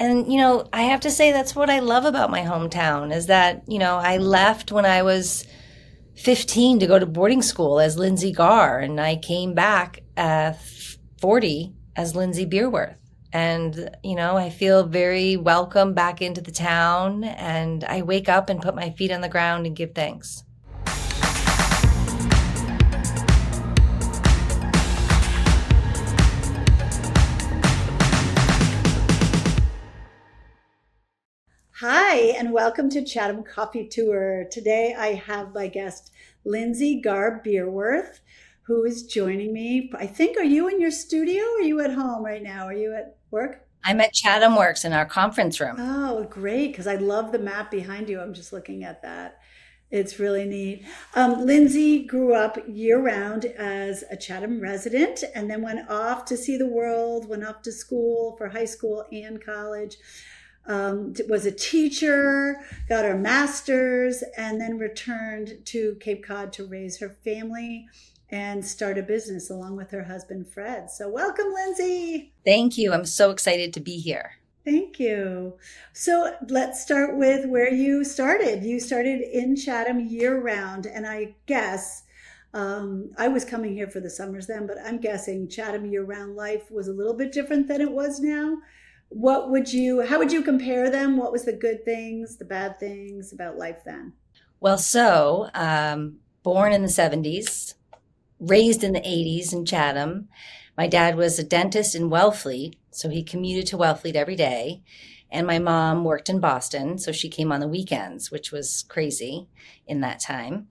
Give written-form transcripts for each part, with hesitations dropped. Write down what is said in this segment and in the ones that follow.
And, I have to say that's what I love about my hometown is that, I left when I was 15 to go to boarding school as Lindsay Gar, and I came back at 40 as Lindsay Bierwirth. And, I feel very welcome back into the town, and I wake up and put my feet on the ground and give thanks. Hi, and welcome to Chatham Coffee Tour. Today I have my guest, Lindsay Bierwirth, who is joining me. I think, are you in your studio or are you at home right now? Are you at work? I'm at Chatham Works in our conference room. Oh, great, because I love the map behind you. I'm just looking at that. It's really neat. Lindsay grew up year-round as a Chatham resident and then went off to see the world, went off to school for high school and college. Was a teacher, got her master's, and then returned to Cape Cod to raise her family and start a business along with her husband, Fred. So welcome, Lindsay. Thank you. I'm so excited to be here. Thank you. So let's start with where you started. You started in Chatham year round, and I guess I was coming here for the summers then, but I'm guessing Chatham year round life was a little bit different than it was now. How would you compare them? What was the good things, the bad things about life then? Well, born in the 70s, raised in the 80s in Chatham. My dad was a dentist in Wellfleet, so he commuted to Wellfleet every day. And my mom worked in Boston, so she came on the weekends, which was crazy in that time.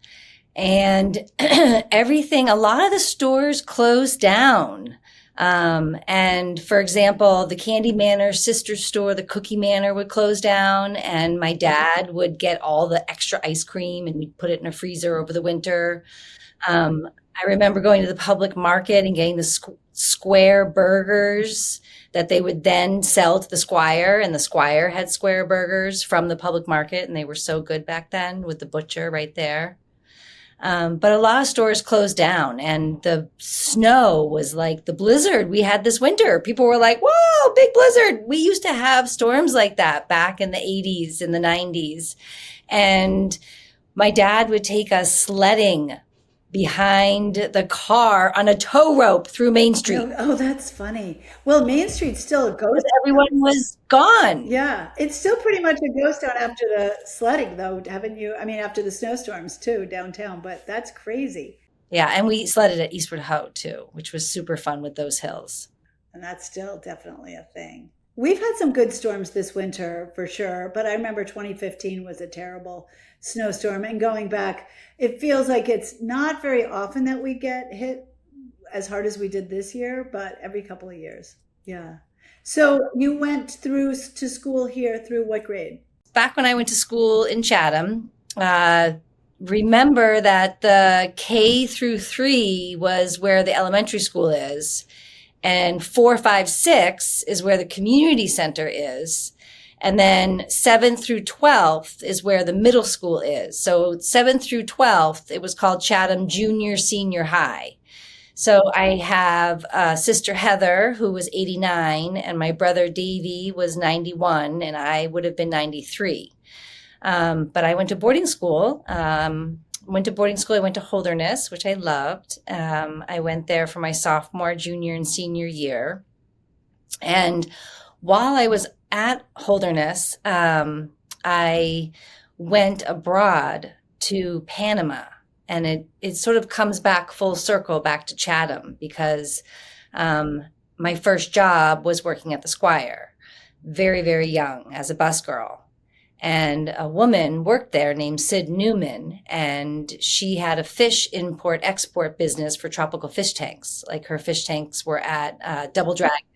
And a lot of the stores closed down. And for example, the Candy Manor sister store, the Cookie Manor would close down, and my dad would get all the extra ice cream and we'd put it in a freezer over the winter. I remember going to the public market and getting the Square burgers that they would then sell to the Squire, and the Squire had Square burgers from the public market, and they were so good back then with the butcher right there. But a lot of stores closed down, and the snow was like the blizzard we had this winter. People were like, whoa, big blizzard. We used to have storms like that back in the 80s and the 90s. And my dad would take us sledding behind the car on a tow rope through Main Street. Oh, that's funny. Well, Main Street's still a ghost. Everyone was gone. Yeah, it's still pretty much a ghost town after the sledding, though, haven't you? I mean, after the snowstorms too, downtown, but that's crazy. Yeah, and we sledded at Eastward Ho too, which was super fun with those hills. And that's still definitely a thing. We've had some good storms this winter for sure, but I remember 2015 was a terrible snowstorm. And going back, it feels like it's not very often that we get hit as hard as we did this year, but every couple of years. Yeah. So you went to school here through what grade? Back when I went to school in Chatham, remember that the K through 3 was where the elementary school is. And 4, 5, 6 is where the community center is. And then 7th through 12th is where the middle school is. So 7th through 12th, it was called Chatham Junior Senior High. So I have sister Heather, who was 89, and my brother Davey was 91, and I would have been 93. But I went to boarding school. I went to Holderness, which I loved. I went there for my sophomore, junior, and senior year. And while I was at Holderness, I went abroad to Panama. And it sort of comes back full circle back to Chatham because my first job was working at the Squire, very, very young as a busgirl. And a woman worked there named Sid Newman, and she had a fish import-export business for tropical fish tanks. Like her fish tanks were at Double Dragon.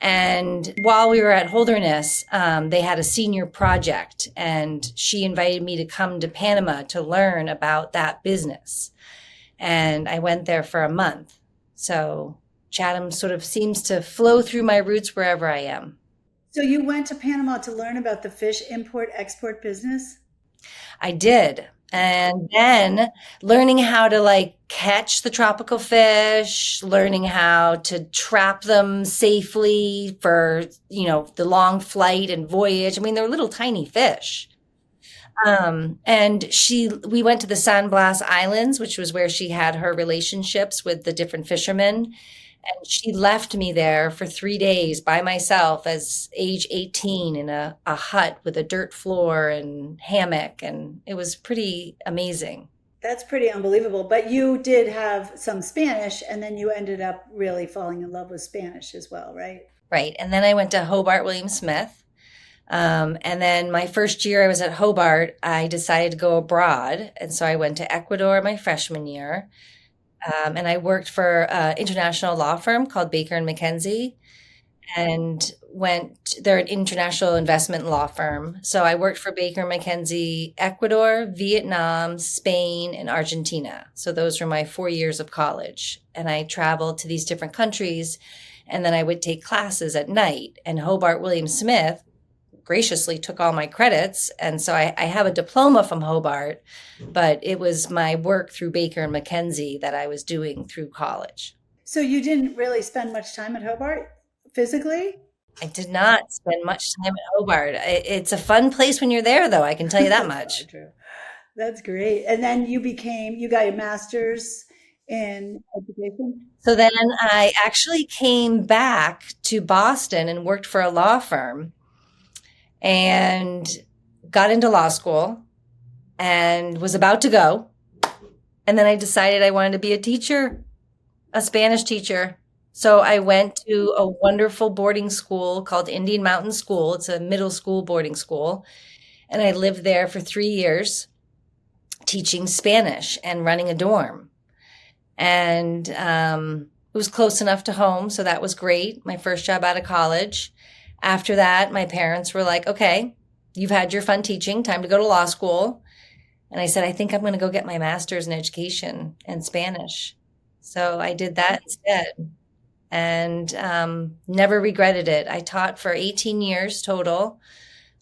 And while we were at Holderness, they had a senior project, and she invited me to come to Panama to learn about that business. And I went there for a month. So Chatham sort of seems to flow through my roots wherever I am. So you went to Panama to learn about the fish import-export business? I did. And then learning how to like catch the tropical fish, learning how to trap them safely for, the long flight and voyage. I mean, they're little tiny fish. And we went to the San Blas Islands, which was where she had her relationships with the different fishermen. And she left me there for 3 days by myself as age 18 in a hut with a dirt floor and hammock. And it was pretty amazing. That's pretty unbelievable. But you did have some Spanish, and then you ended up really falling in love with Spanish as well, right? Right. And then I went to Hobart William Smith. And then my first year I was at Hobart, I decided to go abroad. And so I went to Ecuador my freshman year. And I worked for an international law firm called Baker McKenzie and they're an international investment law firm. So I worked for Baker McKenzie, Ecuador, Vietnam, Spain, and Argentina. So those were my 4 years of college. And I traveled to these different countries. And then I would take classes at night. And Hobart William Smith graciously took all my credits. And so I have a diploma from Hobart, but it was my work through Baker and McKenzie that I was doing through college. So you didn't really spend much time at Hobart physically? I did not spend much time at Hobart. It's a fun place when you're there, though, I can tell you that That's much. probably true. That's great. And then you got your master's in education? So then I actually came back to Boston and worked for a law firm and got into law school and was about to go. And then I decided I wanted to be a teacher, a Spanish teacher. So I went to a wonderful boarding school called Indian Mountain School. It's a middle school boarding school. And I lived there for 3 years teaching Spanish and running a dorm. And it was close enough to home. So that was great. My first job out of college. After that, my parents were like, okay, you've had your fun teaching, time to go to law school. And I said, I think I'm going to go get my master's in education and Spanish. So I did that instead and never regretted it. I taught for 18 years total.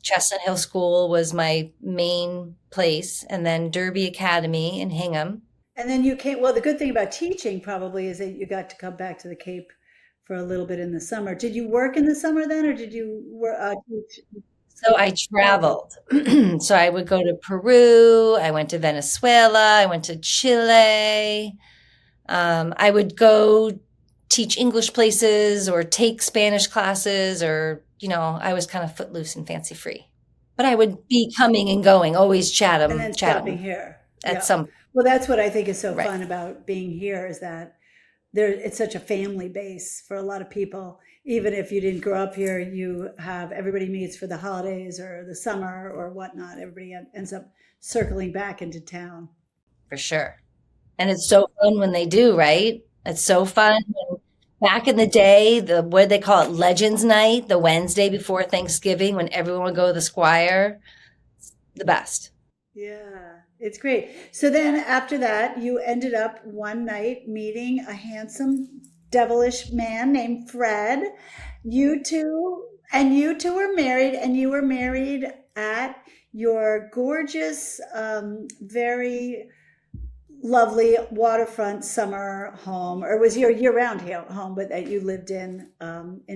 Chestnut Hill School was my main place, and then Derby Academy in Hingham. And then well, the good thing about teaching probably is that you got to come back to the Cape for a little bit in the summer. Did you work in the summer then, or did you teach? So I traveled. So I would go to Peru. I went to Venezuela. I went to Chile. I would go teach English places or take Spanish classes, or, I was kind of footloose and fancy free. But I would be coming and going, always And then stopping Chatham here. at Yeah. some, Well, that's what I think is so right. fun about being here is that it's such a family base for a lot of people. Even if you didn't grow up here, everybody meets for the holidays or the summer or whatnot. Everybody ends up circling back into town. For sure. And it's so fun when they do, right? It's so fun. Back in the day, what they call it, Legends Night, the Wednesday before Thanksgiving, when everyone would go to the Squire, the best. Yeah, it's great. So then after that, you ended up one night meeting a handsome, devilish man named Fred. You two were married, and you were married at your gorgeous, very lovely waterfront summer home, or it was your year-round home, but that you lived in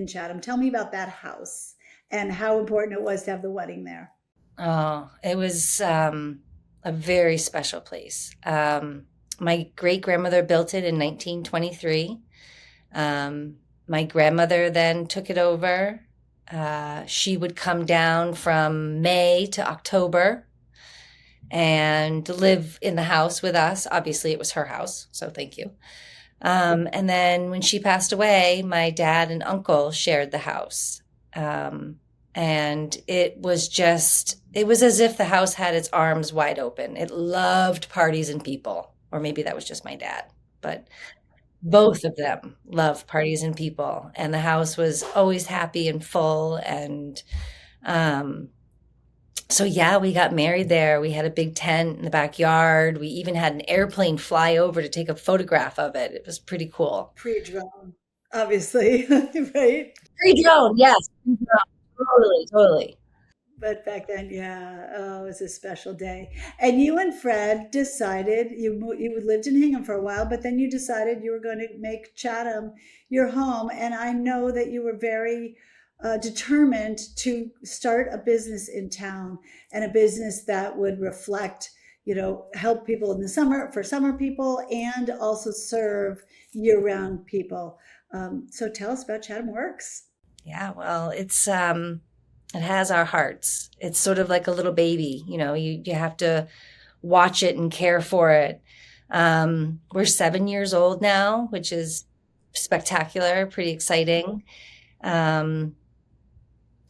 Chatham. Tell me about that house and how important it was to have the wedding there. Oh, it was a very special place. My great grandmother built it in 1923. My grandmother then took it over. She would come down from May to October and live in the house with us. Obviously, it was her house, so thank you. And then when she passed away, my dad and uncle shared the house. And it was as if the house had its arms wide open. It loved parties and people, or maybe that was just my dad, but both of them loved parties and people. And the house was always happy and full. And so, yeah, we got married there. We had a big tent in the backyard. We even had an airplane fly over to take a photograph of it. It was pretty cool. Pre-drone, obviously, right? Pre-drone, yes. Pre-drone. Totally, totally. But back then, yeah, oh, it was a special day. And you and Fred decided you lived in Hingham for a while, but then you decided you were going to make Chatham your home. And I know that you were very determined to start a business in town, and a business that would reflect, help people in the summer for summer people, and also serve year-round people. So tell us about Chatham Works. Yeah, well, it has our hearts. It's sort of like a little baby, you have to watch it and care for it. We're 7 years old now, which is spectacular, pretty exciting. Um,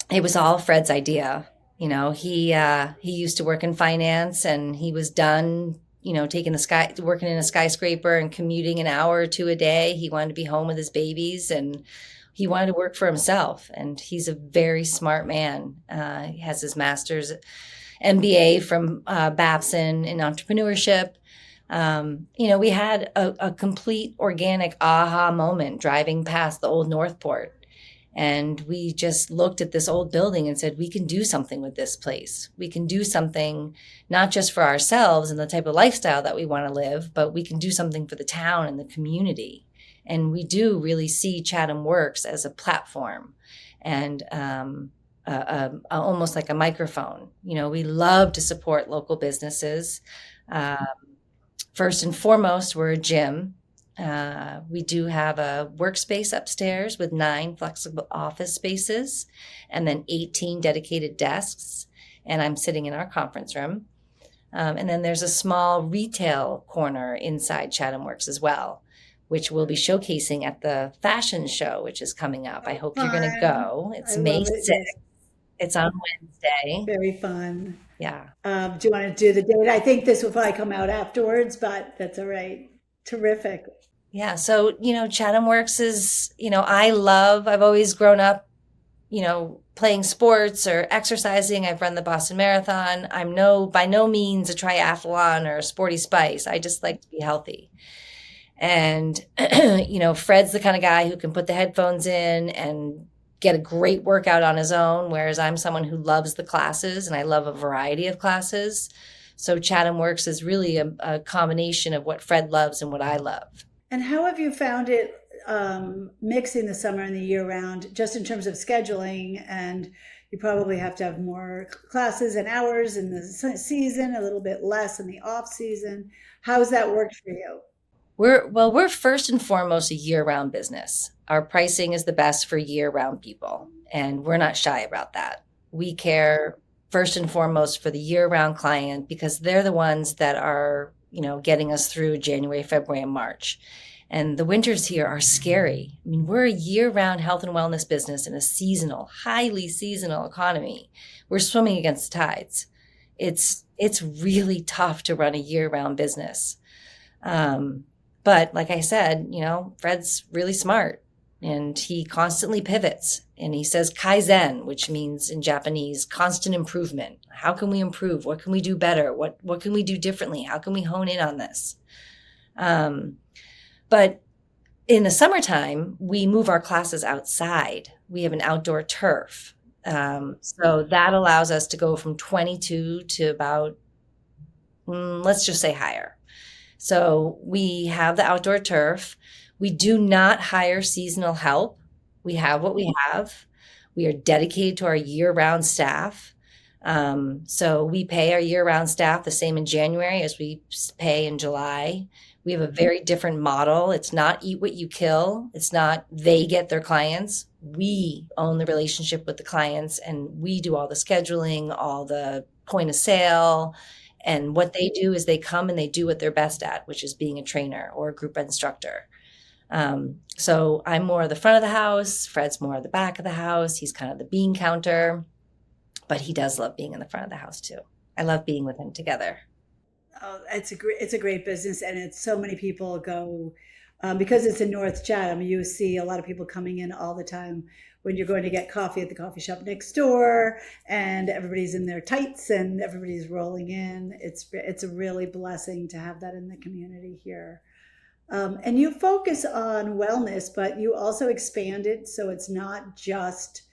it was all Fred's idea. He used to work in finance, and he was done, working in a skyscraper and commuting an hour or two a day. He wanted to be home with his babies, and he wanted to work for himself. And he's a very smart man. He has his master's MBA from Babson in entrepreneurship. We had a complete organic aha moment driving past the old Northport. And we just looked at this old building and said, we can do something with this place. We can do something not just for ourselves and the type of lifestyle that we want to live, but we can do something for the town and the community. And we do really see Chatham Works as a platform, and almost like a microphone. We love to support local businesses. First and foremost, we're a gym. We do have a workspace upstairs with 9 flexible office spaces, and then 18 dedicated desks. And I'm sitting in our conference room. And then there's a small retail corner inside Chatham Works as well, which we'll be showcasing at the fashion show, which is coming up. I hope you're going to go. It's May 6th. It's on Wednesday. Very fun. Yeah. Do you want to do the date? I think this will probably come out afterwards, but that's all right. Terrific. Yeah. So, Chatham Works is, I've always grown up, playing sports or exercising. I've run the Boston Marathon. I'm by no means a triathlon or a sporty spice. I just like to be healthy. And, Fred's the kind of guy who can put the headphones in and get a great workout on his own, whereas I'm someone who loves the classes, and I love a variety of classes. So Chatham Works is really a combination of what Fred loves and what I love. And how have you found it mixing the summer and the year round, just in terms of scheduling? And you probably have to have more classes and hours in the season, a little bit less in the off season. How's that worked for you? We're first and foremost a year-round business. Our pricing is the best for year-round people, and we're not shy about that. We care first and foremost for the year-round client, because they're the ones that are, getting us through January, February, and March. And the winters here are scary. I mean, we're a year-round health and wellness business in a highly seasonal economy. We're swimming against the tides. It's really tough to run a year-round business. But like I said, Fred's really smart, and he constantly pivots, and he says Kaizen, which means in Japanese, constant improvement. How can we improve? What can we do better? What can we do differently? How can we hone in on this? But in the summertime, we move our classes outside. We have an outdoor turf. So that allows us to go from 22 to about, let's just say higher. So we have the outdoor turf. We do not hire seasonal help. We have what we have. We are dedicated to our year-round staff. So we pay our year-round staff the same in January as we pay in July. We have a very different model. It's not eat what you kill. It's not they get their clients. We own the relationship with the clients, and we do all the scheduling, all the point of sale. And what they do is they come and they do what they're best at, which is being a trainer or a group instructor. So I'm more of the front of the house. Fred's more of the back of the house. He's kind of the bean counter, but he does love being in the front of the house too. I love being with him together. Oh, it's a great business, and it's so many people go because it's in North Chatham. You see a lot of people coming in all the time when you're going to get coffee at the coffee shop next door, and everybody's in their tights and everybody's rolling in. It's a really blessing to have that in the community here. And you focus on wellness, but you also expand it, so it's not just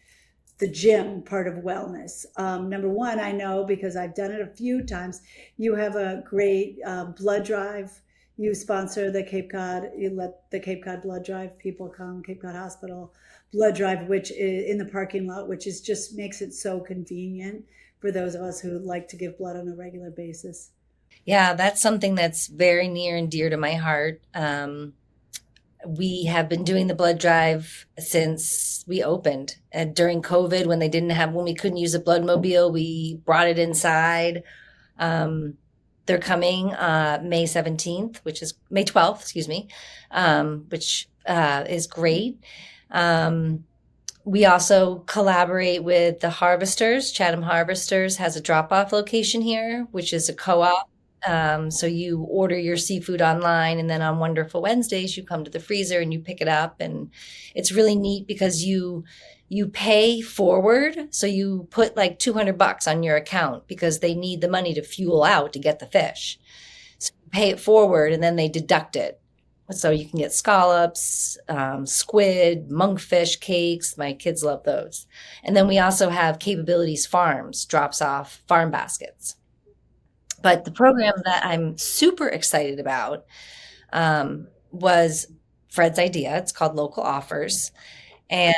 the gym part of wellness. Number one, I know because I've done it a few times, you have a great blood drive. You sponsor the Cape Cod, you let the Cape Cod blood drive people come, Cape Cod Hospital blood drive, which is in the parking lot, which is just makes it so convenient for those of us who like to give blood on a regular basis. Yeah, that's something that's very near and dear to my heart. We have been doing the blood drive since we opened. And during COVID, when we couldn't use a blood mobile, we brought it inside. They're coming May 17th, which is May 12th, excuse me, which is great. We also collaborate with the Harvesters. Chatham Harvesters has a drop-off location here, which is a co-op. So you order your seafood online, and then on Wonderful Wednesdays, you come to the freezer and you pick it up. And it's really neat because you pay forward. So you put like $200 on your account because they need the money to fuel out to get the fish. So you pay it forward and then they deduct it. So you can get scallops, squid, monkfish cakes. My kids love those. And then we also have Capabilities Farms drops off farm baskets. But the program that I'm super excited about was Fred's idea. It's called Local Offers. And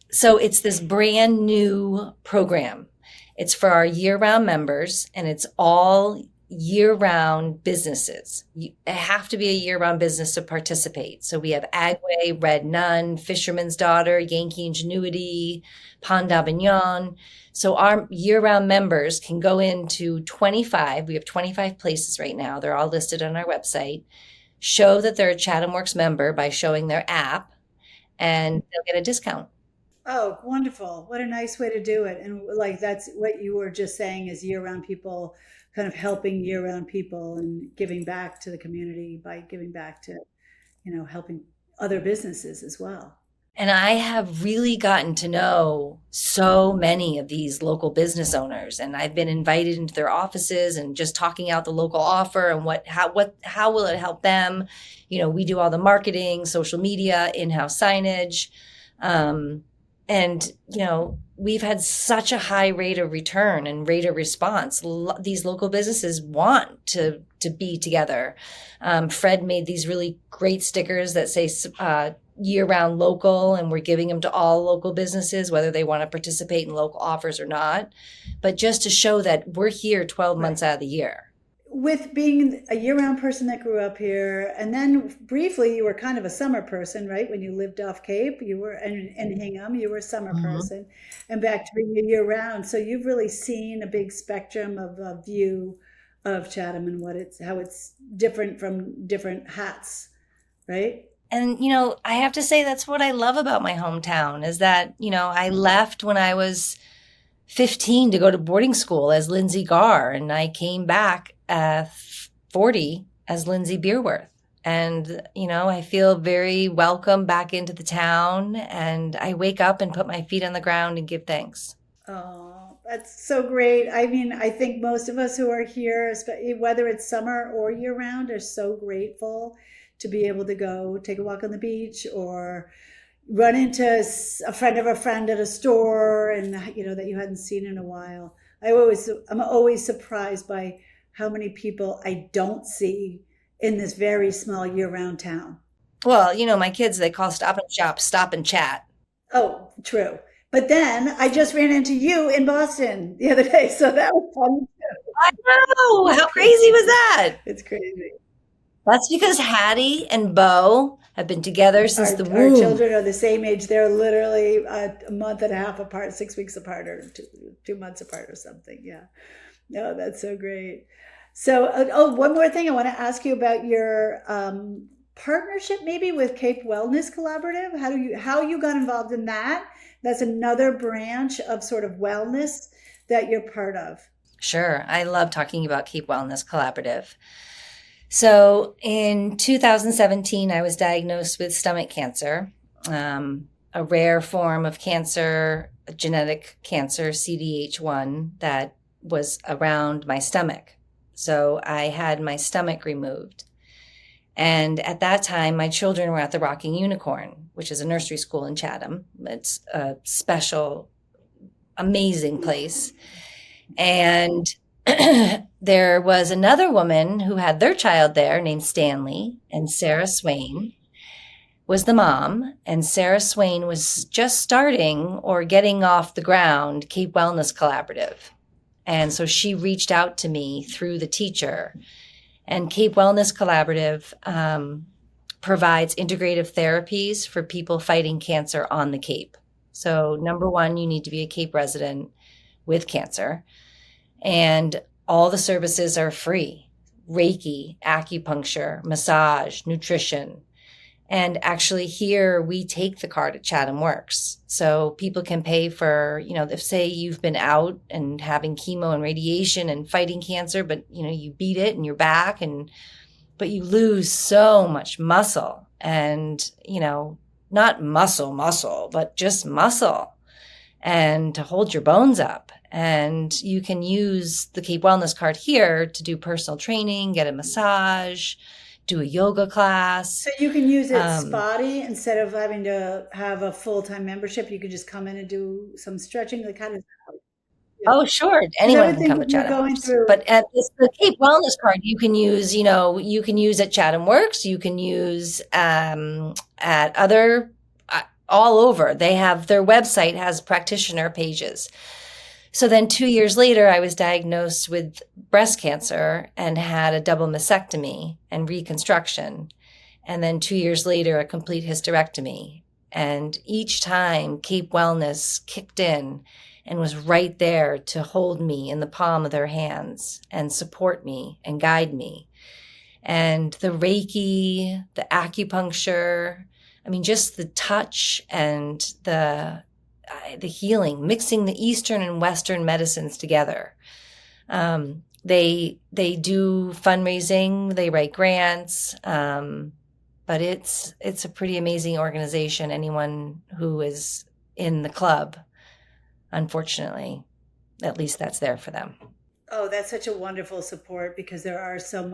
so it's this brand new program. It's for our year-round members, and it's all year-round businesses. You have to be a year-round business to participate. So we have Agway, Red Nun, Fisherman's Daughter, Yankee Ingenuity, Pond d'Avignon. So our year-round members can go into 25. We have 25 places right now. They're all listed on our website. Show that they're a Chatham Works member by showing their app, and they'll get a discount. Oh, wonderful. What a nice way to do it. And like that's what you were just saying is year-round people kind of helping year-round people and giving back to the community by giving back to, helping other businesses as well. And I have really gotten to know so many of these local business owners, and I've been invited into their offices and just talking out the local offer and how will it help them? We do all the marketing, social media, in-house signage. And we've had such a high rate of return and rate of response. These local businesses want to be together. Fred made these really great stickers that say year-round local, and we're giving them to all local businesses, whether they want to participate in local offers or not. But just to show that we're here 12 months out of the year. With being a year-round person that grew up here, and then briefly you were kind of a summer person, right? When you lived off Cape, you were in Hingham, you were a summer person, and back to being a year-round. So you've really seen a big spectrum of a view of Chatham and how it's different from different hats, right? And, I have to say that's what I love about my hometown is that, I left when I was 15 to go to boarding school as Lindsay Gar, and I came back at 40 as Lindsay Bierwirth. And, I feel very welcome back into the town, and I wake up and put my feet on the ground and give thanks. Oh, that's so great. I mean, I think most of us who are here, whether it's summer or year round, are so grateful to be able to go take a walk on the beach or run into a friend of a friend at a store and that you hadn't seen in a while. I'm always surprised by how many people I don't see in this very small year-round town. Well, my kids, they call Stop and Shop Stop and Chat. Oh, true. But then I just ran into you in Boston the other day, so that was fun too. I know. How crazy was that? It's crazy. That's because Hattie and Bo have been together since the womb. Our children are the same age. They're literally a month and a half apart, 6 weeks apart, or 2 months apart or something. Yeah. No, that's so great. So, one more thing I want to ask you about your partnership maybe with Cape Wellness Collaborative. How you got involved in that? That's another branch of sort of wellness that you're part of. Sure. I love talking about Cape Wellness Collaborative. So in 2017, I was diagnosed with stomach cancer, a rare form of cancer, a genetic cancer, CDH1, that was around my stomach. So I had my stomach removed. And at that time, my children were at the Rocking Unicorn, which is a nursery school in Chatham. It's a special, amazing place. And there was another woman who had their child there named Stanley, and Sarah Swain was the mom. And Sarah Swain was just starting or getting off the ground Cape Wellness Collaborative. And so she reached out to me through the teacher. And Cape Wellness Collaborative provides integrative therapies for people fighting cancer on the Cape. So number one, you need to be a Cape resident with cancer. And all the services are free: Reiki, acupuncture, massage, nutrition. And actually here we take the card at Chatham Works. So people can pay for, if say you've been out and having chemo and radiation and fighting cancer, but you beat it and you're back, but you lose so much muscle and, not muscle, but just muscle, and to hold your bones up. And you can use the Cape Wellness card here to do personal training, get a massage, do a yoga class. So you can use it spotty instead of having to have a full-time membership. You could just come in and do some stretching. Like, how does that? Oh, sure. Anyone can come to Chatham Works. But at the Cape Wellness card, you can use, you can use at Chatham Works. You can use at other, all over. They have, their website has practitioner pages. So then 2 years later, I was diagnosed with breast cancer and had a double mastectomy and reconstruction. And then 2 years later, a complete hysterectomy. And each time Cape Wellness kicked in and was right there to hold me in the palm of their hands and support me and guide me. And the Reiki, the acupuncture, just the touch and the healing, mixing the Eastern and Western medicines together. They do fundraising, they write grants, but it's a pretty amazing organization. Anyone who is in the club, unfortunately, at least that's there for them. Oh, that's such a wonderful support, because there are so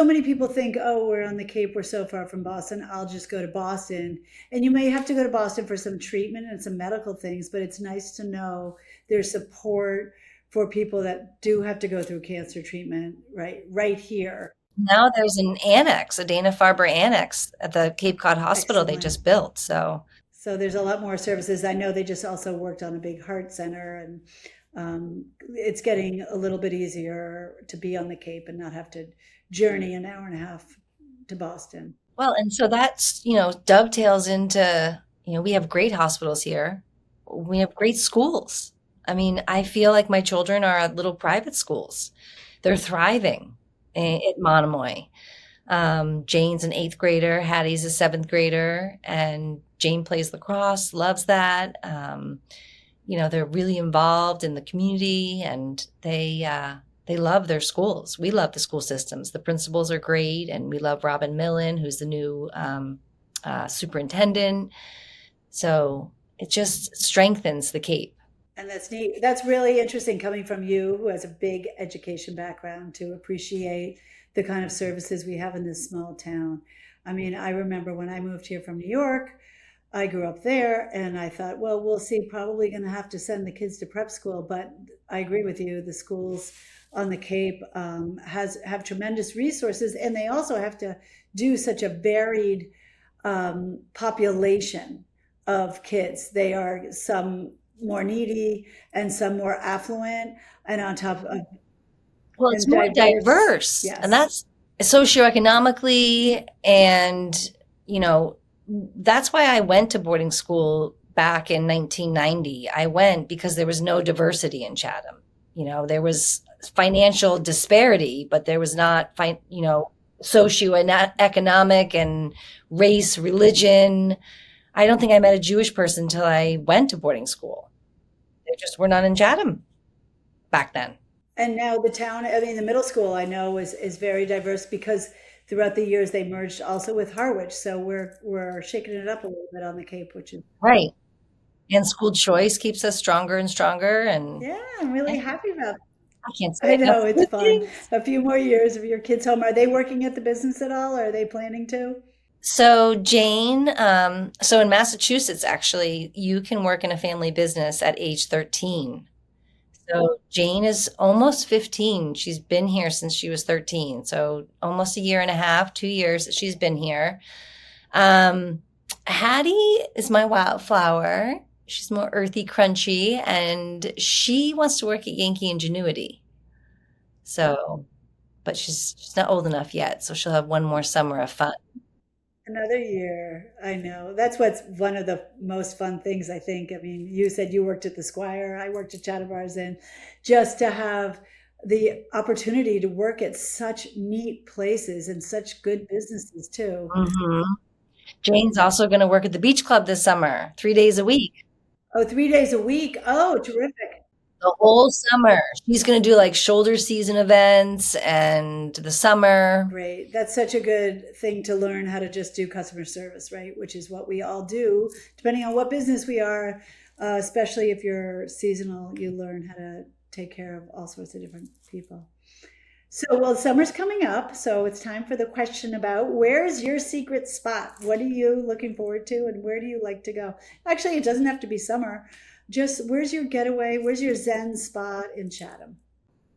many people think, oh, we're on the Cape, we're so far from Boston, I'll just go to Boston. And you may have to go to Boston for some treatment and some medical things, but it's nice to know there's support for people that do have to go through cancer treatment right here. Now there's an annex, a Dana-Farber annex at the Cape Cod Hospital. Excellent. They just built. So there's a lot more services. I know they just also worked on a big heart center, and it's getting a little bit easier to be on the Cape and not have to journey an hour and a half to Boston. Well, and so that's, dovetails into, we have great hospitals here. We have great schools. I feel like my children are at little private schools. They're thriving at Monomoy. Jane's an 8th grader, Hattie's a 7th grader, and Jane plays lacrosse, loves that. They're really involved in the community, and they love their schools. We love the school systems. The principals are great, and we love Robin Millen, who's the new superintendent. So it just strengthens the Cape. And that's neat. That's really interesting coming from you, who has a big education background, to appreciate the kind of services we have in this small town. I remember when I moved here from New York, I grew up there, and I thought, well, we'll see, probably going to have to send the kids to prep school. But I agree with you. The schools on the Cape have tremendous resources, and they also have to do such a varied population of kids. They are some more needy and some more affluent, and on top of, well, it's more diverse. Yes. And that's socioeconomically, and that's why I went to boarding school back in 1990. I went because there was no diversity in Chatham. There was financial disparity, but there was not, socioeconomic and race, religion. I don't think I met a Jewish person until I went to boarding school. They just were not in Chatham back then. And now the town, the middle school I know is very diverse, because throughout the years they merged also with Harwich. So we're shaking it up a little bit on the Cape, which is right. And school choice keeps us stronger and stronger. And yeah, I'm really happy about I can't I say enough know, it's good fun. things. A few more years of your kids home. Are they working at the business at all? Or are they planning to? So Jane, so in Massachusetts, actually, you can work in a family business at age 13. So Jane is almost 15. She's been here since she was 13. So almost a year and a half, 2 years that she's been here. Um, Hattie is my wildflower. She's more earthy, crunchy, and she wants to work at Yankee Ingenuity. So, but she's not old enough yet, so she'll have one more summer of fun. Another year. I know. That's what's one of the most fun things, I think. I mean, you said you worked at the Squire, I worked at Chatham Works, and just to have the opportunity to work at such neat places and such good businesses too. Hmm. Jane's also going to work at the beach club this summer, 3 days a week. Oh, 3 days a week. Oh, terrific. The whole summer. She's going to do like shoulder season events and the summer. Great. That's such a good thing to learn how to just do customer service, right? Which is what we all do, depending on what business we are, especially if you're seasonal, you learn how to take care of all sorts of different people. So, well, summer's coming up, so it's time for the question about where's your secret spot? What are you looking forward to, and where do you like to go? Actually, it doesn't have to be summer. Just where's your getaway? Where's your Zen spot in Chatham?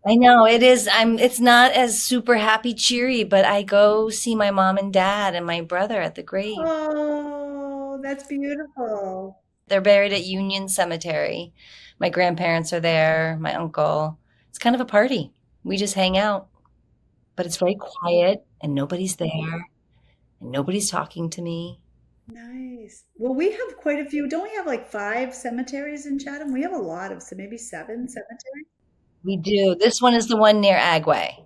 I know it is. It's not as super happy cheery, but I go see my mom and dad and my brother at the grave. Oh, that's beautiful. They're buried at Union Cemetery. My grandparents are there, my uncle. It's kind of a party. We just hang out, but it's very quiet and nobody's there and nobody's talking to me. Nice. Well, we have quite a few. Don't we have like five cemeteries in Chatham? We have a lot of, so maybe seven cemeteries. We do. This one is the one near Agway,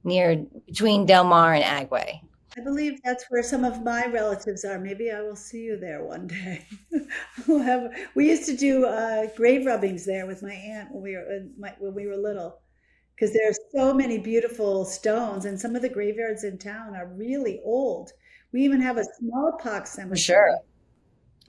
near between Del Mar and Agway. I believe that's where some of my relatives are. Maybe I will see you there one day. We used to do grave rubbings there with my aunt when we were little, because there are so many beautiful stones, and some of the graveyards in town are really old. We even have a smallpox For sure. cemetery.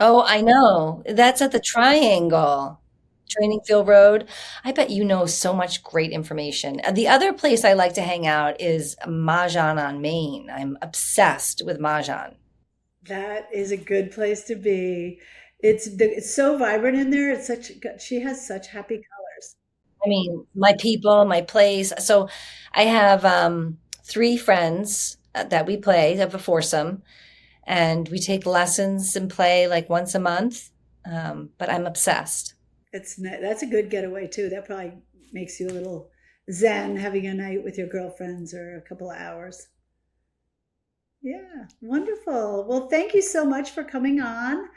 Oh, I know. That's at the Triangle, Training Field Road. I bet you know so much great information. The other place I like to hang out is Mahjong on Main. I'm obsessed with Mahjong. That is a good place to be. It's so vibrant in there. It's such she has such happy colors. I mean, my people, my place. So I have three friends that we play, have a foursome, and we take lessons and play like once a month. But I'm obsessed. That's a good getaway too. That probably makes you a little zen having a night with your girlfriends or a couple of hours. Yeah, wonderful. Well, thank you so much for coming on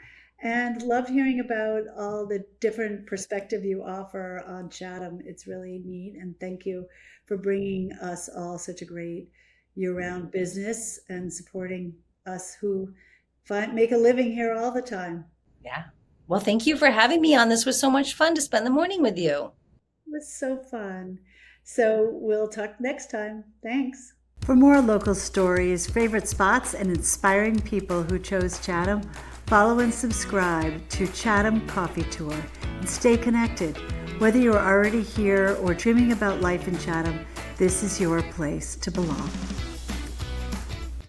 and love hearing about all the different perspective you offer on Chatham. It's really neat. And thank you for bringing us all such a great year-round business and supporting us who make a living here all the time. Yeah. Well, thank you for having me on. This was so much fun to spend the morning with you. It was so fun. So we'll talk next time. Thanks. For more local stories, favorite spots, and inspiring people who chose Chatham, follow and subscribe to Chatham Coffee Tour and stay connected. Whether you're already here or dreaming about life in Chatham, this is your place to belong.